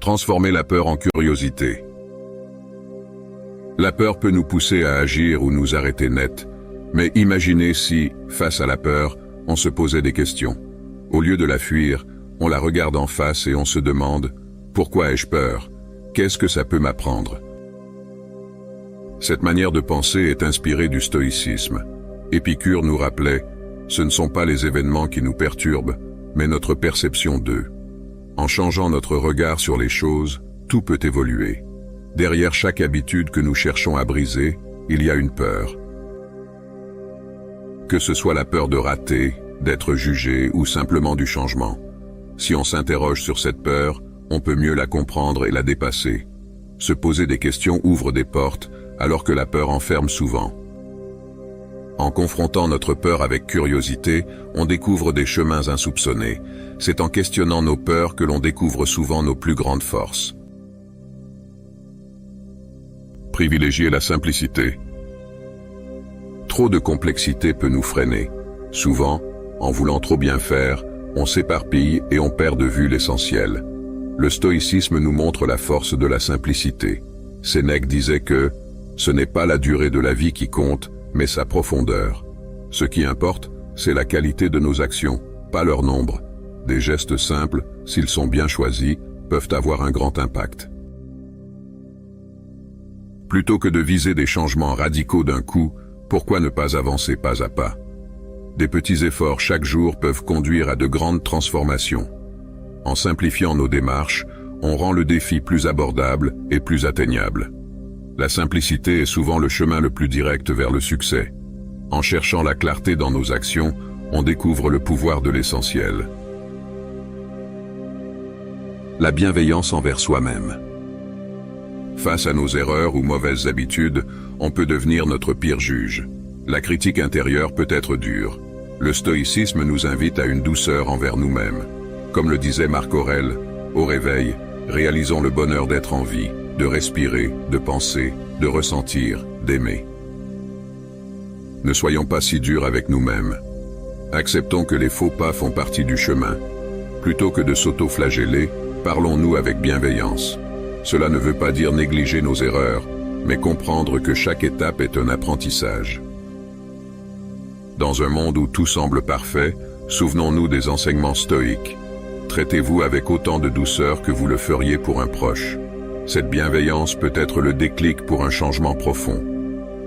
Transformer la peur en curiosité. La peur peut nous pousser à agir ou nous arrêter net, mais imaginez si, face à la peur, on se posait des questions. Au lieu de la fuir, on la regarde en face et on se demande « Pourquoi ai-je peur? Qu'est-ce que ça peut m'apprendre ?» Cette manière de penser est inspirée du stoïcisme. Épicure nous rappelait « Ce ne sont pas les événements qui nous perturbent, mais notre perception d'eux. » En changeant notre regard sur les choses, tout peut évoluer. Derrière chaque habitude que nous cherchons à briser, il y a une peur. Que ce soit la peur de rater, d'être jugé ou simplement du changement. Si on s'interroge sur cette peur, on peut mieux la comprendre et la dépasser. Se poser des questions ouvre des portes, alors que la peur enferme souvent. En confrontant notre peur avec curiosité, on découvre des chemins insoupçonnés. C'est en questionnant nos peurs que l'on découvre souvent nos plus grandes forces. Privilégier la simplicité. Trop de complexité peut nous freiner. Souvent, en voulant trop bien faire, on s'éparpille et on perd de vue l'essentiel. Le stoïcisme nous montre la force de la simplicité. Sénèque disait que « ce n'est pas la durée de la vie qui compte, mais sa profondeur. Ce qui importe, c'est la qualité de nos actions, pas leur nombre. Des gestes simples, s'ils sont bien choisis, peuvent avoir un grand impact. » Plutôt que de viser des changements radicaux d'un coup, pourquoi ne pas avancer pas à pas? Des petits efforts chaque jour peuvent conduire à de grandes transformations. En simplifiant nos démarches, on rend le défi plus abordable et plus atteignable. La simplicité est souvent le chemin le plus direct vers le succès. En cherchant la clarté dans nos actions, on découvre le pouvoir de l'essentiel. La bienveillance envers soi-même. Face à nos erreurs ou mauvaises habitudes, on peut devenir notre pire juge. La critique intérieure peut être dure. Le stoïcisme nous invite à une douceur envers nous-mêmes. Comme le disait Marc Aurèle, au réveil, réalisons le bonheur d'être en vie, de respirer, de penser, de ressentir, d'aimer. Ne soyons pas si durs avec nous-mêmes. Acceptons que les faux pas font partie du chemin. Plutôt que de s'auto-flageller, parlons-nous avec bienveillance. Cela ne veut pas dire négliger nos erreurs, mais comprendre que chaque étape est un apprentissage. Dans un monde où tout semble parfait, souvenons-nous des enseignements stoïques. Traitez-vous avec autant de douceur que vous le feriez pour un proche. Cette bienveillance peut être le déclic pour un changement profond.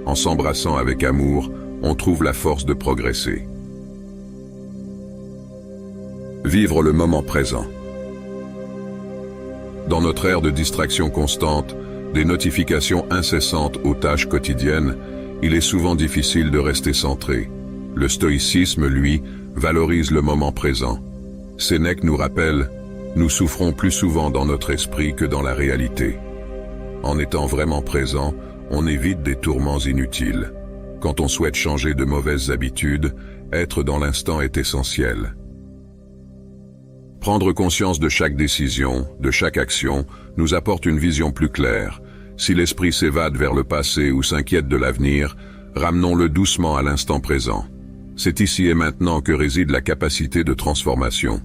En s'embrassant avec amour, on trouve la force de progresser. Vivre le moment présent. Dans notre ère de distraction constante, des notifications incessantes aux tâches quotidiennes, il est souvent difficile de rester centré. Le stoïcisme, lui, valorise le moment présent. Sénèque nous rappelle « Nous souffrons plus souvent dans notre esprit que dans la réalité ». En étant vraiment présent, on évite des tourments inutiles. Quand on souhaite changer de mauvaises habitudes, être dans l'instant est essentiel. Prendre conscience de chaque décision, de chaque action, nous apporte une vision plus claire. Si l'esprit s'évade vers le passé ou s'inquiète de l'avenir, ramenons-le doucement à l'instant présent. C'est ici et maintenant que réside la capacité de transformation.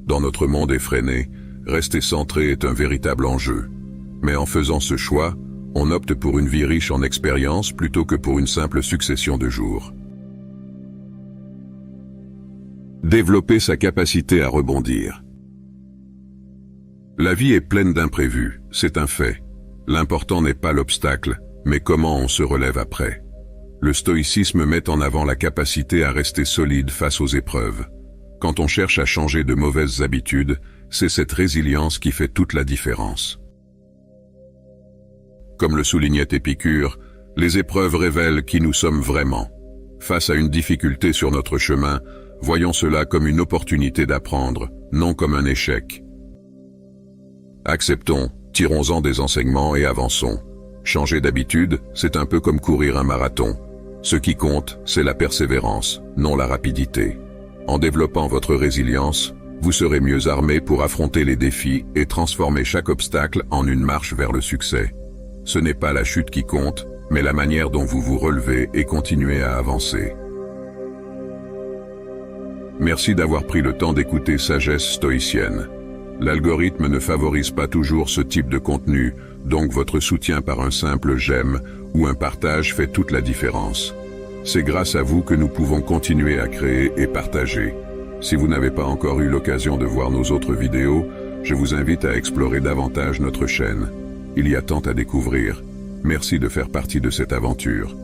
Dans notre monde effréné, rester centré est un véritable enjeu. Mais en faisant ce choix, on opte pour une vie riche en expériences plutôt que pour une simple succession de jours. Développer sa capacité à rebondir. La vie est pleine d'imprévus, c'est un fait. L'important n'est pas l'obstacle, mais comment on se relève après. Le stoïcisme met en avant la capacité à rester solide face aux épreuves. Quand on cherche à changer de mauvaises habitudes, c'est cette résilience qui fait toute la différence. Comme le soulignait Épicure, les épreuves révèlent qui nous sommes vraiment. Face à une difficulté sur notre chemin, voyons cela comme une opportunité d'apprendre, non comme un échec. Acceptons, tirons-en des enseignements et avançons. Changer d'habitude, c'est un peu comme courir un marathon. Ce qui compte, c'est la persévérance, non la rapidité. En développant votre résilience, vous serez mieux armé pour affronter les défis et transformer chaque obstacle en une marche vers le succès. Ce n'est pas la chute qui compte, mais la manière dont vous vous relevez et continuez à avancer. Merci d'avoir pris le temps d'écouter Sagesse stoïcienne. L'algorithme ne favorise pas toujours ce type de contenu, donc votre soutien par un simple j'aime ou un partage fait toute la différence. C'est grâce à vous que nous pouvons continuer à créer et partager. Si vous n'avez pas encore eu l'occasion de voir nos autres vidéos, je vous invite à explorer davantage notre chaîne. Il y a tant à découvrir. Merci de faire partie de cette aventure.